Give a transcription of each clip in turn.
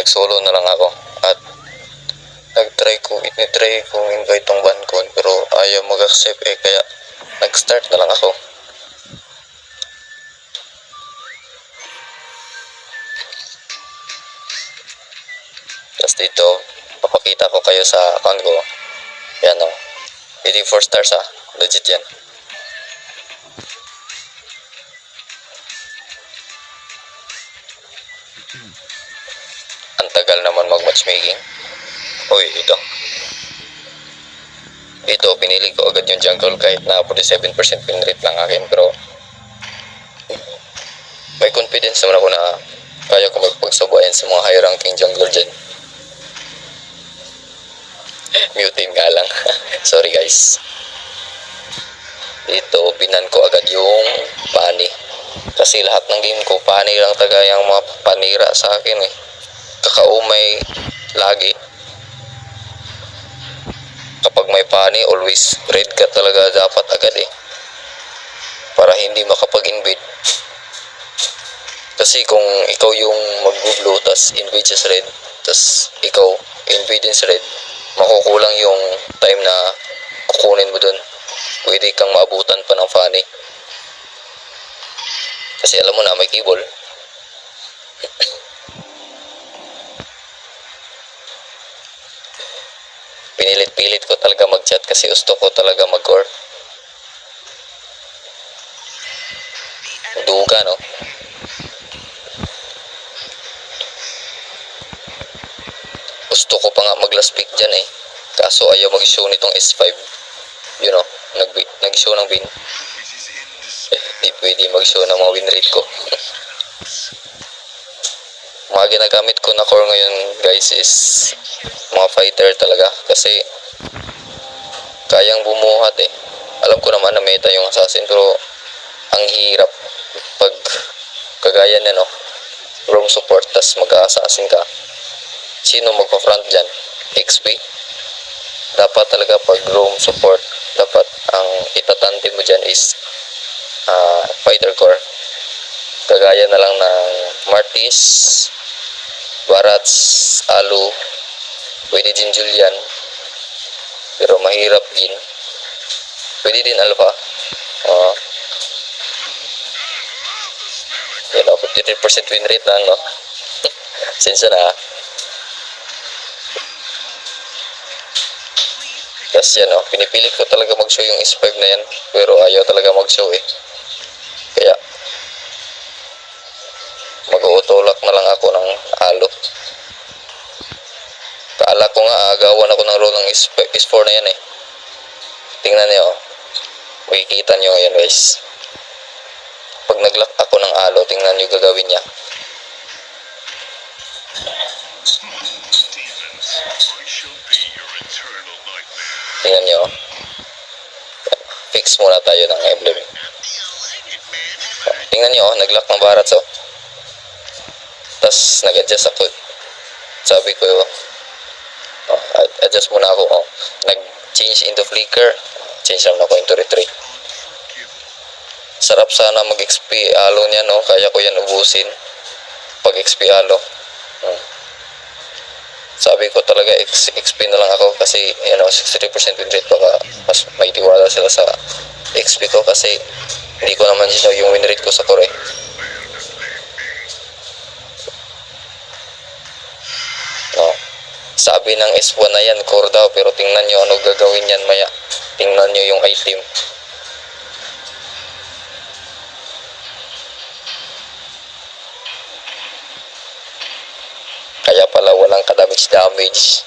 nag-solo na lang ako at ititry kong invite tong Bancon pero ayaw mag-accept kaya nag-start na lang ako. Tapos dito, papakita ko kayo sa account ko. Yan o. 84 stars legit yan. Ang tagal naman mag-matchmaking. Uy, Dito, pinili ko agad yung jungle kahit na 47% win rate lang akin. Pero, may confidence naman ako na kaya ko magpagsabayan sa mga high ranking jungler dyan. Mutin nga lang. Sorry guys. Dito, binan ko agad yung pani. Kasi lahat ng game ko, pani lang taga yung mga panira sa akin eh. Kakaumay lagi. Kapag may pani, always red ka talaga dapat agad eh. Para hindi makapag-invade. Kasi kung ikaw yung mag-blue, tas invade sa red, tas ikaw invade din sa red, makukulang yung time na kukunin mo dun. Pwede kang maabutan pa ng funny. Kasi alam mo na may keyboard. Pinilit-pilit ko talaga mag-chat kasi gusto ko talaga mag-core. Duga no? Gusto ko pa nga mag-last pick dyan eh. Kaso ayaw mag-show nitong S5. You know, nag-show ng win. Di pwede mag-show ng mga win rate ko. Mga ginagamit ko na core ngayon guys is mga fighter talaga. Kasi kayang bumuhat eh. Alam ko naman na meta yung assassin pero ang hirap pag kagaya na no. Roam support tas mag-assassin ka. Sino magpa-front dyan? XP? Dapat talaga pag roam support, dapat ang itatante mo dyan is fighter core. Kagaya na lang ng Martis, Barats, Alu, pwede din Julian, pero mahirap din. Pwede din Alpha. Yan o, 53% win rate lang no. Sinsa na tas yan o, pinipilit ko talaga mag-show yung S5 na yan, pero ayaw talaga mag-show eh. Kaya mag-autolock na lang ako ng Alo. Kaala ko nga agawan ako ng role ng S4 na yan eh. Tingnan niyo oh. Makikita niyo ngayon guys. Pag nag-lock ako ng Alo, tingnan niyo gagawin niya. Tingnan niyo. Fix muna tayo ng emblem. Tingnan niyo nag-lock ng Barats oh. Tapos nag-adjust ako. Sabi ko adjust muna ako nag-change into flicker. Change naman ako into retreat. Sarap sana mag-XP alo niya no. Kaya ko yan ubusin pag XP alo. Sabi ko talaga XP na lang ako kasi 63% win rate, baka mas may tiwala sila sa XP ko kasi hindi ko naman yung win rate ko sa core. No. Sabi ng S1 na yan core daw, pero tingnan nyo ano gagawin yan maya. Tingnan nyo yung item. Kaya pala walang damage.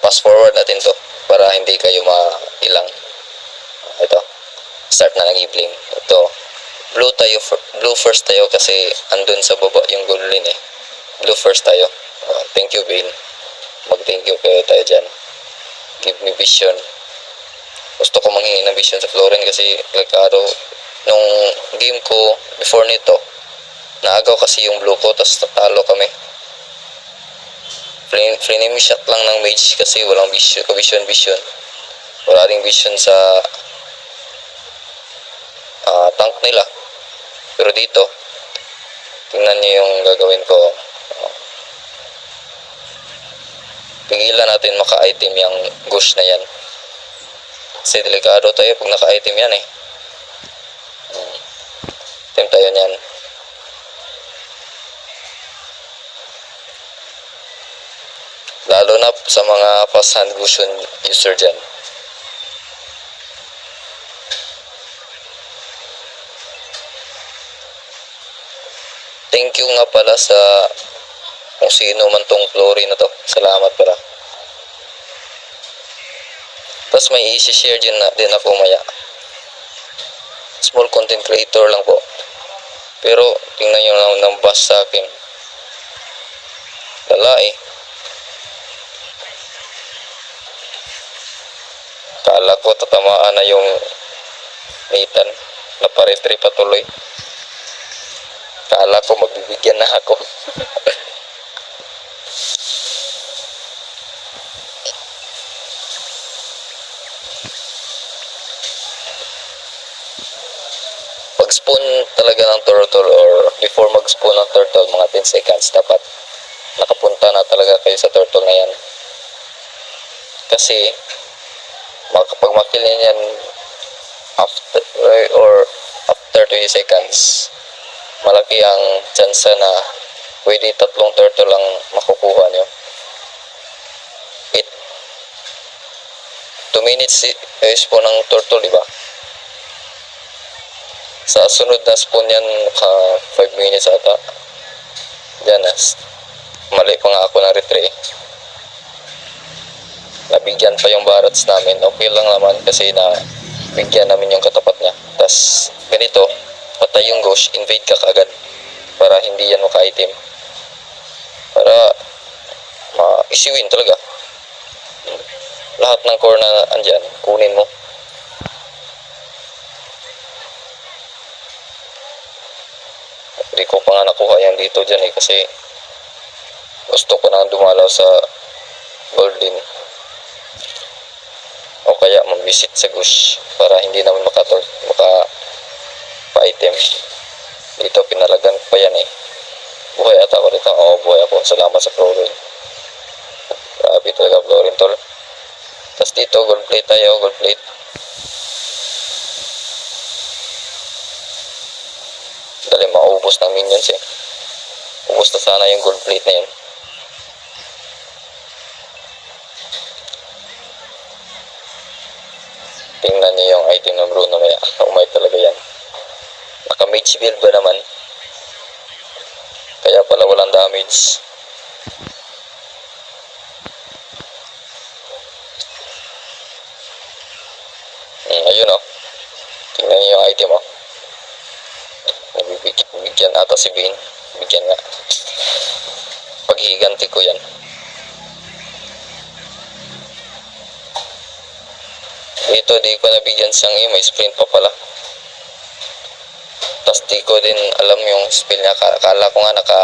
Pass forward natin to para hindi kayo mailang. Ito. Start na ng Ibling. Ito. Blue first tayo kasi andun sa baba yung gold lane eh. Blue first tayo. Thank you Bane. Mag-thank you kayo tayo dyan. Give me vision. Gusto ko manghingi ng vision sa Florin kasi nung game ko before nito Naagaw kasi yung blue ko, tapos natalo kami. Frenemy shot lang ng mage kasi walang vision. Wala ring vision sa tank nila. Pero dito, tingnan niyo yung gagawin ko. Pigilan natin maka-item yung gush na yan. Kasi delikado tayo pag naka-item yan eh. Item tayo niyan. Lalo na sa mga fast hand vision user dyan. Thank you nga pala sa kung sino man tong Flory na to. Salamat pala. Tapos may i-share din ako maya. Small content creator lang po. Pero tingnan nyo lang ng bus sa akin. Lala eh. Kala ko tatamaan na yung Nathan. Naparetry patuloy. Kala ko magbibigyan na ako. Pag spawn talaga ng turtle or before mag spawn ng turtle, mga 10 seconds dapat nakapunta na talaga kayo sa turtle na yan. Kasi kapag makill yan after 20 seconds, malaki ang chance na pwede 3 turtle lang makukuha nyo. 2 minutes spawn ng turtle, diba? Sa sunod na spawn yan, 5 minutes ata. Diyan na. Mali pa nga ako ng retry. Nabigyan pa yung barrats namin. Okay lang naman kasi bigyan namin yung katapat niya. Tas ganito, patay yung ghost, invade ka kaagad para hindi yan maka-item. Para ma-isiwin talaga. Lahat ng core na andyan, kunin mo. Hindi ko pa nga nakuha yan dito dyan eh kasi gusto ko nang dumalaw sa golden o kaya mag-visit sa gush para hindi naman maka-item. Dito pinalagan ko pa yan eh. Buhay ata ako dito. Oo, buhay ako. Salamat sa Florin. Grabe talaga Florin tol. Tapos dito gold plate tayo, gold plate. Dali maubos ng minions eh. Ubos na sana yung gold plate na yun. Tingnan niyo yung item ng Bruno maya. Umay talaga yan. Naka-mage build ba naman? Kaya pala walang damage. Ayun o. Tingnan niyo yung item o. Bigyan ata si Bean. Bigyan nga. Paghiganti ko yan. Dito di ko nabigyan siyang may sprint pa pala. Tapos di ko din alam yung spell niya. Kala ko nga naka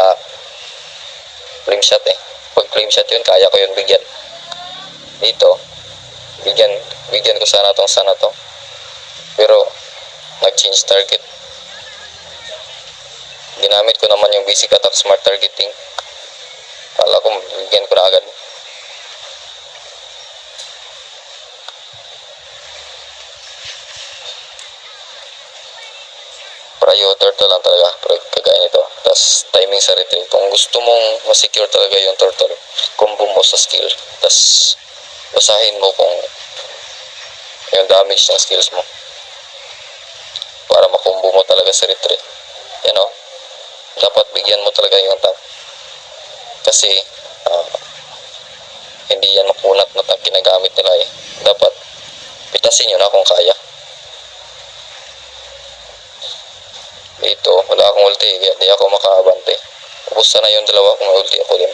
flame shot eh. Pag flame shot yun, kaya ko yun bigyan. Dito, bigyan ko sana to. Pero nag-change target. Ginamit ko naman yung basic attack smart targeting. Kala ko bigyan ko na agad. Prayo turtle lang talaga kagaya nito. Tapos timing sa retreat. Kung gusto mong ma-secure talaga yung turtle, combo mo sa skill. Tapos basahin mo kung yung damage ng skills mo para makombo mo talaga sa retreat. Yan o. Dapat bigyan mo talaga yung tank. Kasi hindi yan makunat na tank ginagamit nila eh. Dapat pitasin nyo na kung kaya. Dito, wala akong ulti. Hindi ako makaabante. Ubus na yung dalawa kung may ulti ako din.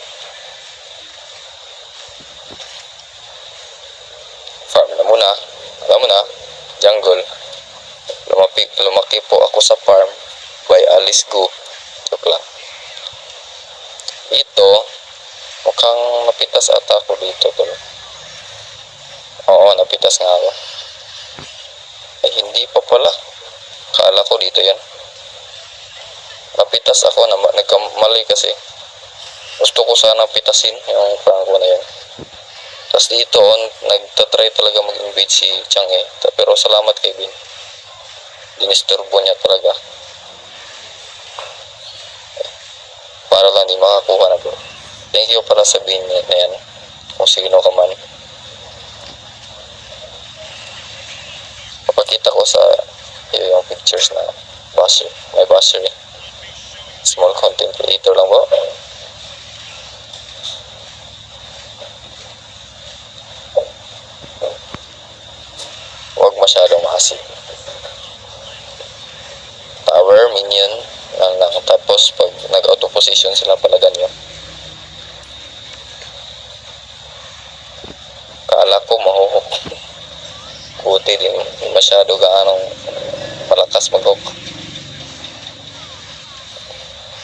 Farm na muna. Alam mo na, jungle. Lumaki po ako sa farm by Alice Go. Joke lang. Ito, mukhang napitas ata ako dito. Tol. Oo, napitas nga ako. Ay, hindi pa pala. Kala ko dito yan. Napitas ako, nagkamali kasi. Gusto ko sana pitasin yung Franco na yan. Tapos dito, nagtatry talaga mag-invade si Chang eh. Pero salamat kay Bin. Dinisturbo niya talaga. Para lang di makakuha na bro. Thank you para sa Bin na yan. Kung sino ka man. Papakita ko sa yung pictures na basher. May basher eh. Small content creator lang ba? Huwag masyadong mahasin. Tower, minion, lang. Tapos pag nag-auto position sila palagan nyo. Kala ko mahuhok. Buti din. Masyado gaanong malakas mag-hook.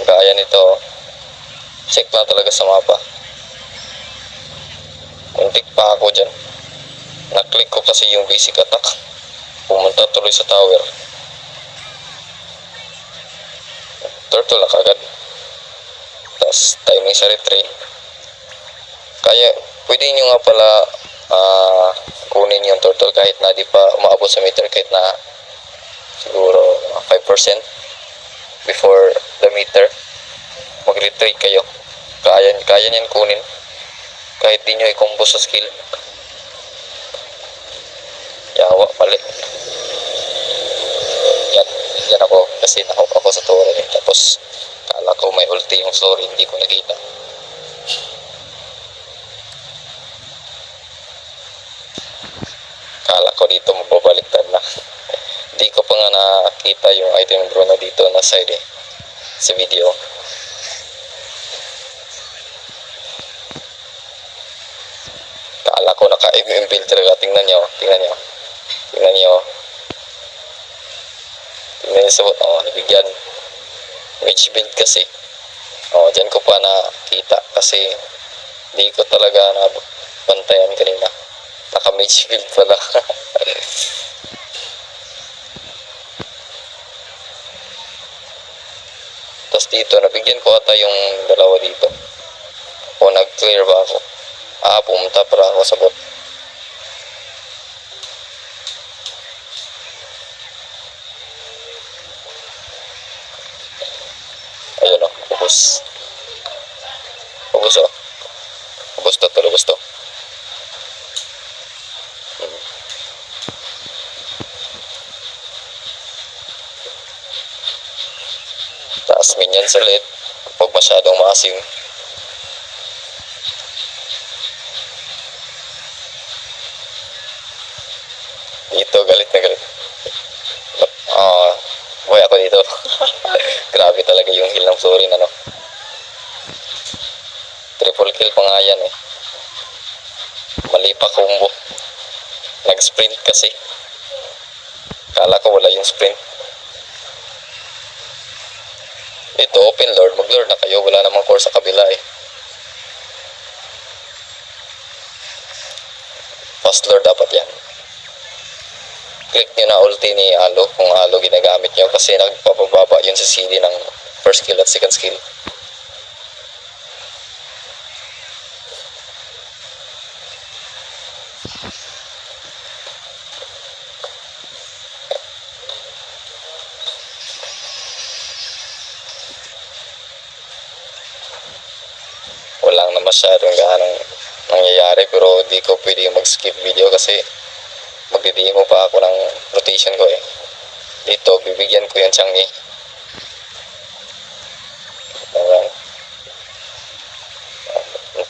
Gaya nito, check lang talaga sa mapa. Muntik pa ako dyan. Na-click ko kasi yung basic attack. Pumunta tuloy sa tower. Turtle na kagad. Tapos timing sa retry. Kaya pwede nyo nga pala kunin yung turtle kahit na di pa umaabot sa meter, kahit na siguro 5% before the meter. Mag-retry kayo. Kaya nyan kunin. Kahit di nyo i-combo sa skill. Yawa pala. Yan ako kasi nakaup ako sa tower eh. Tapos kala ko may ulti yung sorry, hindi ko nakita. Kala ko dito mababaliktad na. Hindi ko pa nga nakita yung item bro na dito na side eh. Sa video. Kala ko naka-build talaga. Tingnan nyo. Tingnan nyo sa bot. Nabigyan. Mage build kasi. Dyan ko pa nakita kasi di ko talaga nabantayan kanina. Naka-mage build pala. Tapos dito, nabigyan ko ata yung dalawa dito. O nag-clear ba ako? Pumunta para ako sa bot. Ayun o, ubos. Ubos o. Ubos to, ubos to. Taas minion ulit. Huwag masyadong maasim. Dito, galit na galit. Boy ako dito. Grabe talaga yung heal ng Florin, ano. Triple kill pa nga yan eh. Mali pa combo. Nag-sprint kasi. Kala ko wala yung sprint. Ito, open lord. Mag-lord na kayo. Wala namang core sa kabila eh. Fast lord dapat yan. Click nyo na ulti ni Alo kung Alo ginagamit nyo kasi nagpapababa yun sa CD ng first skill at second skill. Walang na masyadong gaanong nangyayari pero di ko pwede mag-skip video kasi magdi-demo pa ako ng rotation ko eh. Dito, bibigyan ko yung Changi.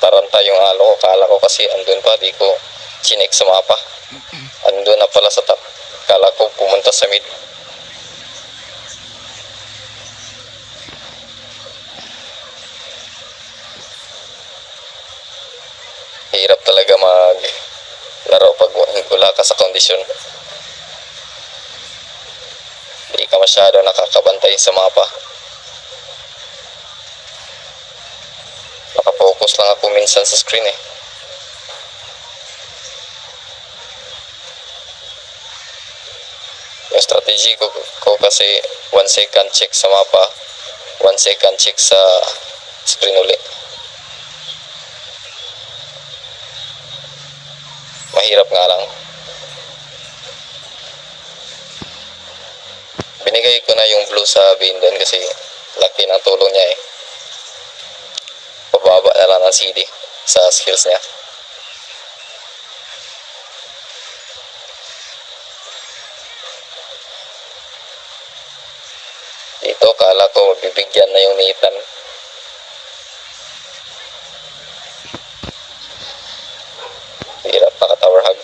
Taranta yung Alo ko. Kala ko kasi andun pa. Di ko chinek sa mapa. Andun na pala sa top. Kala ko pumunta sa mid. Hirap talaga laro pag wala ka sa kondisyon. Hindi ka masyado nakakabantay sa mapa. Nakapokus lang ako minsan sa screen eh. Yung strategy ko kasi 1 second check sa mapa, 1 second check sa screen uli. Mahirap nga lang. Binigay ko na yung blue sa Binden kasi laki ng tulong niya eh. Pababa na lang ng CD sa skills niya. Dito kala ko mabibigyan na yung Nathan. Hirap naka-tower hug.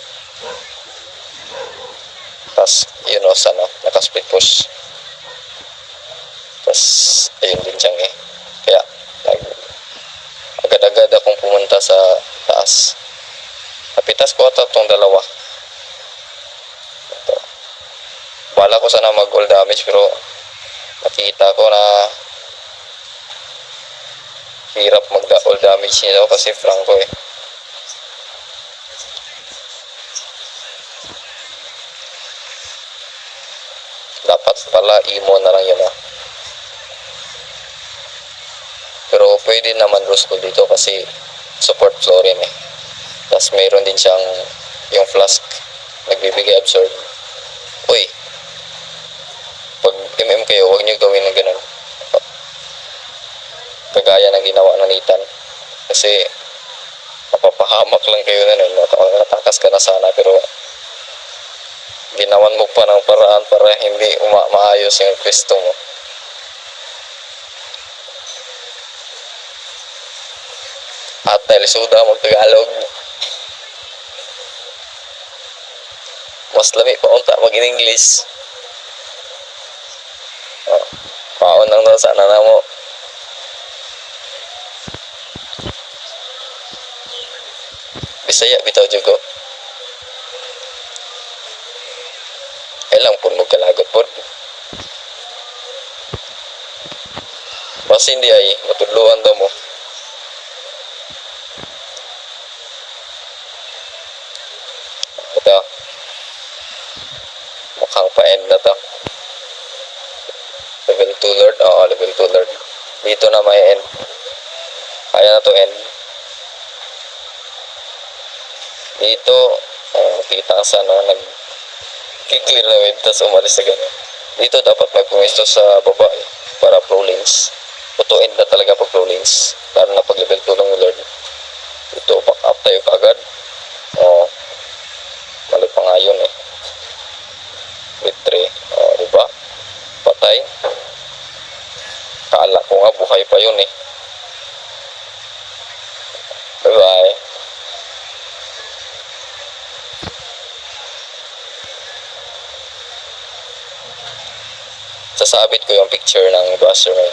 Tapos yun o sana naka-split push. Tapos ayun din siyang eh. Kaya agad-agad akong pumunta sa taas. Napitas ko ata itong dalawa. Ito. Bala ko sana mag-all damage pero nakita ko na hirap mag-all damage nito kasi Franco eh. Dapat pala emo na lang yun ah. Pero pwede naman Rosco dito kasi support Florin eh. Tapos mayroon din siyang yung flask nagbibigay absorb. Uy, pag MM kayo, huwag nyo gawin ng ganun. Kagaya ng ginawa ng Nathan. Kasi napapahamak lang kayo na nun. Natakas ka na sana pero ginawan mo pa ng paraan para hindi maayos yung pwesto mo. At dahil suda mag-Tagalog, mas lami pa unta mag-English. Paon lang daw sana na mo. Bisaya bitaw jugo. Elang pun mo kalagot po. Mas hindi ay matudluan daw mo. Ito. Mukhang pa-end na to. Level 2 Lord. Oo, level 2 Lord. Dito na may end. Kaya na to end. Dito, kita ka sa nag-clear na wave tapos umalis na gano'n. Dito dapat may pumisto sa baba para pro lanes. Auto end na talaga pag pro lanes. Lalo na pag level 2 ng Lord. Dito, back up tayo kagad. Mali pa nga yun eh. With 3. Diba? Patay. Kala ko nga buhay pa yun eh. Bye-bye. Sasabit ko yung picture ng buzzer mo.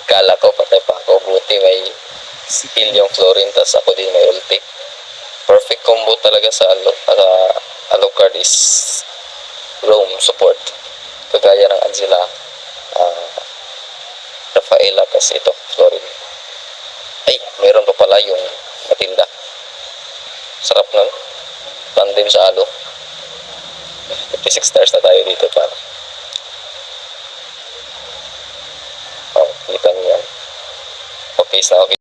Kala ko patay pa ako. Buti may skill yung Florin tas ako din may ulti. Perfect combo talaga sa Alucard is roam support. Kagaya ng Angela, Rafaela kasi ito, Florin. Ay, meron pa pala yung Matilda. Sarap nun. Tandem sa Alo. 56 stars na tayo dito para. Kita niyo yan. Okay na okay.